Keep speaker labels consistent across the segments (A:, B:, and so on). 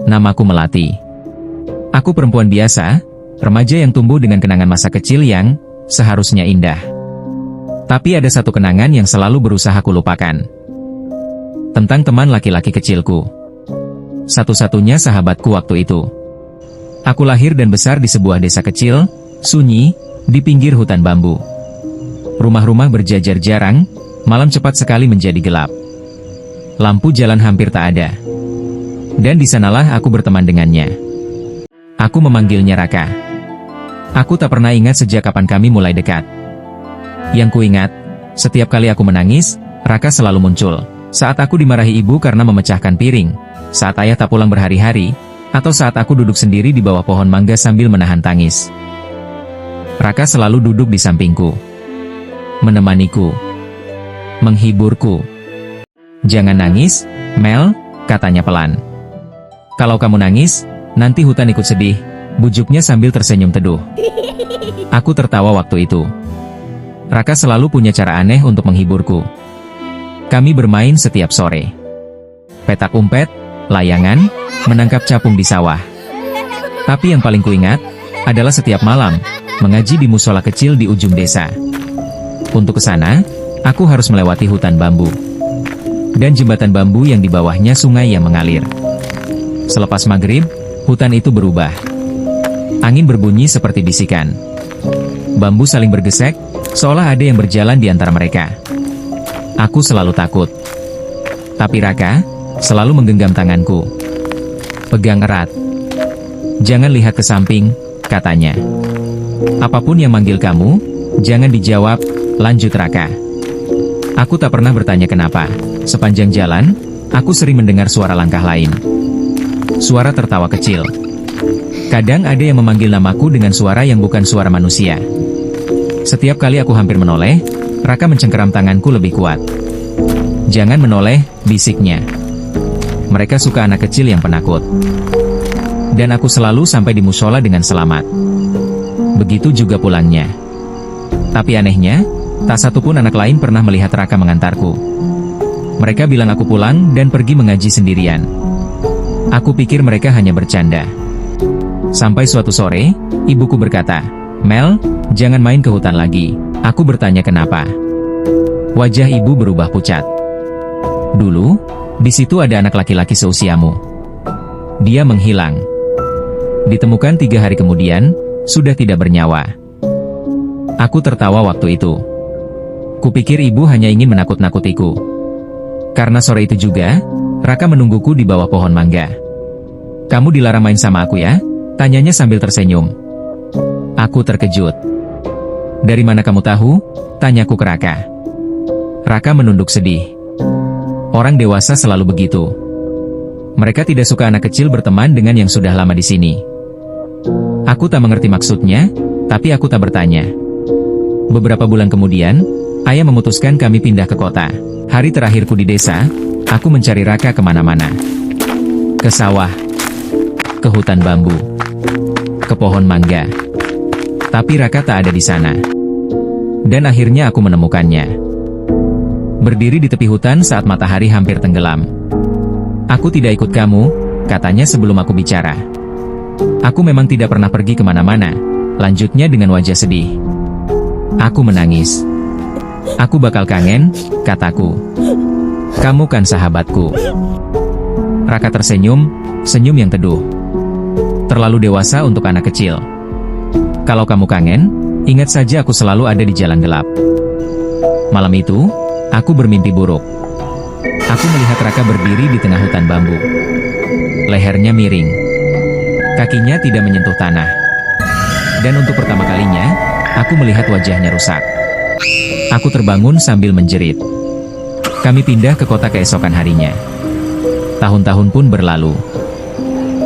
A: Namaku Melati. Aku perempuan biasa, remaja yang tumbuh dengan kenangan masa kecil yang seharusnya indah. Tapi ada satu kenangan yang selalu berusaha kulupakan. Tentang teman laki-laki kecilku. Satu-satunya sahabatku waktu itu. Aku lahir dan besar di sebuah desa kecil, sunyi, di pinggir hutan bambu. Rumah-rumah berjajar jarang, malam cepat sekali menjadi gelap. Lampu jalan hampir tak ada. Dan di sanalah aku berteman dengannya. Aku memanggilnya Raka. Aku tak pernah ingat sejak kapan kami mulai dekat. Yang kuingat, setiap kali aku menangis, Raka selalu muncul. Saat aku dimarahi ibu karena memecahkan piring, saat ayah tak pulang berhari-hari, atau saat aku duduk sendiri di bawah pohon mangga sambil menahan tangis. Raka selalu duduk di sampingku. Menemaniku. Menghiburku. "Jangan nangis, Mel," katanya pelan. "Kalau kamu nangis, nanti hutan ikut sedih," bujuknya sambil tersenyum teduh. Aku tertawa waktu itu. Raka selalu punya cara aneh untuk menghiburku. Kami bermain setiap sore. Petak umpet, layangan, menangkap capung di sawah. Tapi yang paling kuingat, adalah setiap malam, mengaji di musola kecil di ujung desa. Untuk ke sana, aku harus melewati hutan bambu. Dan jembatan bambu yang di bawahnya sungai yang mengalir. Selepas maghrib, hutan itu berubah. Angin berbunyi seperti bisikan. Bambu saling bergesek, seolah ada yang berjalan di antara mereka. Aku selalu takut. Tapi Raka selalu menggenggam tanganku. "Pegang erat. Jangan lihat ke samping," katanya. "Apapun yang manggil kamu, jangan dijawab," lanjut Raka. Aku tak pernah bertanya kenapa. Sepanjang jalan, aku sering mendengar suara langkah lain. Suara tertawa kecil. Kadang ada yang memanggil namaku dengan suara yang bukan suara manusia. Setiap kali aku hampir menoleh, Raka mencengkeram tanganku lebih kuat. "Jangan menoleh," bisiknya. "Mereka suka anak kecil yang penakut." Dan aku selalu sampai di musola dengan selamat. Begitu juga pulangnya. Tapi anehnya, tak satupun anak lain pernah melihat Raka mengantarku. Mereka bilang aku pulang dan pergi mengaji sendirian. Aku pikir mereka hanya bercanda. Sampai suatu sore, ibuku berkata, "Mel, jangan main ke hutan lagi." Aku bertanya kenapa. Wajah ibu berubah pucat. "Dulu, di situ ada anak laki-laki seusiamu. Dia menghilang. Ditemukan 3 hari kemudian, sudah tidak bernyawa." Aku tertawa waktu itu. Kupikir ibu hanya ingin menakut-nakutiku. Karena sore itu juga, Raka menungguku di bawah pohon mangga. "Kamu dilarang main sama aku ya?" tanyanya sambil tersenyum. Aku terkejut. "Dari mana kamu tahu?" tanyaku ke Raka. Raka menunduk sedih. Orang dewasa selalu begitu. Mereka tidak suka anak kecil berteman dengan yang sudah lama di sini. Aku tak mengerti maksudnya, tapi aku tak bertanya. Beberapa bulan kemudian, ayah memutuskan kami pindah ke kota. Hari terakhirku di desa, aku mencari Raka kemana-mana. Ke sawah, ke hutan bambu, ke pohon mangga. Tapi Raka tak ada di sana. Dan akhirnya aku menemukannya. Berdiri di tepi hutan saat matahari hampir tenggelam. "Aku tidak ikut kamu," katanya sebelum aku bicara. "Aku memang tidak pernah pergi kemana-mana," lanjutnya dengan wajah sedih. Aku menangis. "Aku bakal kangen," kataku. "Kamu kan sahabatku." Raka tersenyum, senyum yang teduh. "Terlalu dewasa untuk anak kecil. Kalau kamu kangen, ingat saja aku selalu ada di jalan gelap." Malam itu, aku bermimpi buruk. Aku melihat Raka berdiri di tengah hutan bambu. Lehernya miring. Kakinya tidak menyentuh tanah. Dan untuk pertama kalinya, aku melihat wajahnya rusak. Aku terbangun sambil menjerit. Kami pindah ke kota keesokan harinya. Tahun-tahun pun berlalu.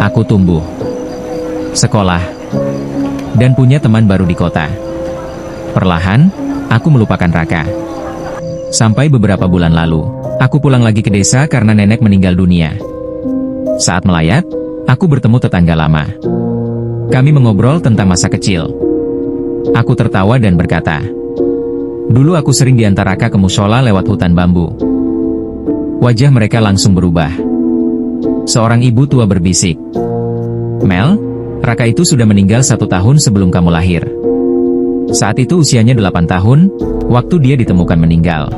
A: Aku tumbuh, sekolah, dan punya teman baru di kota. Perlahan, aku melupakan Raka. Sampai beberapa bulan lalu, aku pulang lagi ke desa karena nenek meninggal dunia. Saat melayat, aku bertemu tetangga lama. Kami mengobrol tentang masa kecil. Aku tertawa dan berkata, "Dulu aku sering diantar Raka ke musola lewat hutan bambu." Wajah mereka langsung berubah. Seorang ibu tua berbisik. Mel, Raka itu sudah meninggal 1 tahun sebelum kamu lahir. Saat itu usianya 8 tahun, waktu dia ditemukan meninggal.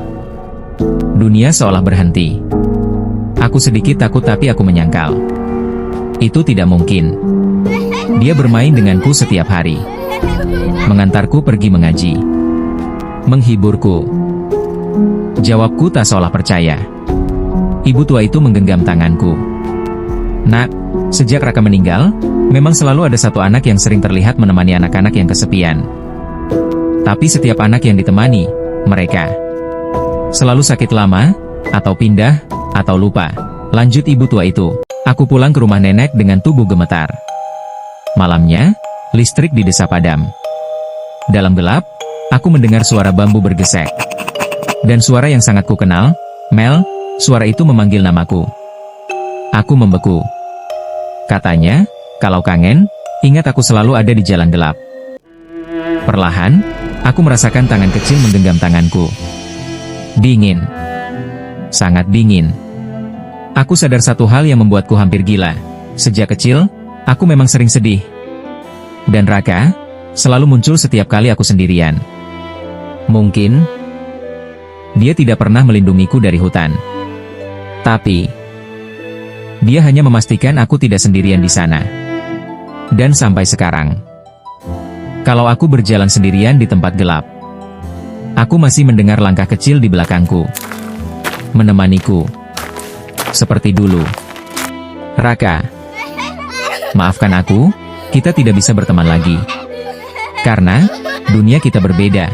A: Dunia seolah berhenti. Aku sedikit takut tapi aku menyangkal. Itu tidak mungkin. Dia bermain denganku setiap hari. Mengantarku pergi mengaji. Menghiburku. Jawabku tak seolah percaya. Ibu tua itu menggenggam tanganku. Nak, sejak Raka meninggal, memang selalu ada satu anak yang sering terlihat menemani anak-anak yang kesepian. Tapi setiap anak yang ditemani, mereka selalu sakit lama, atau pindah, atau lupa. Lanjut ibu tua itu. Aku pulang ke rumah nenek dengan tubuh gemetar. Malamnya, listrik di desa padam. Dalam gelap, aku mendengar suara bambu bergesek. Dan suara yang sangat kukenal, Mel, suara itu memanggil namaku. Aku membeku. Katanya, kalau kangen, ingat aku selalu ada di jalan gelap. Perlahan, aku merasakan tangan kecil menggenggam tanganku. Dingin. Sangat dingin. Aku sadar satu hal yang membuatku hampir gila. Sejak kecil, aku memang sering sedih. Dan Raka, selalu muncul setiap kali aku sendirian. Mungkin, dia tidak pernah melindungiku dari hutan. Tapi, dia hanya memastikan aku tidak sendirian di sana. Dan sampai sekarang, kalau aku berjalan sendirian di tempat gelap, aku masih mendengar langkah kecil di belakangku. Menemaniku. Seperti dulu. Raka, maafkan aku, kita tidak bisa berteman lagi. Karena, dunia kita berbeda.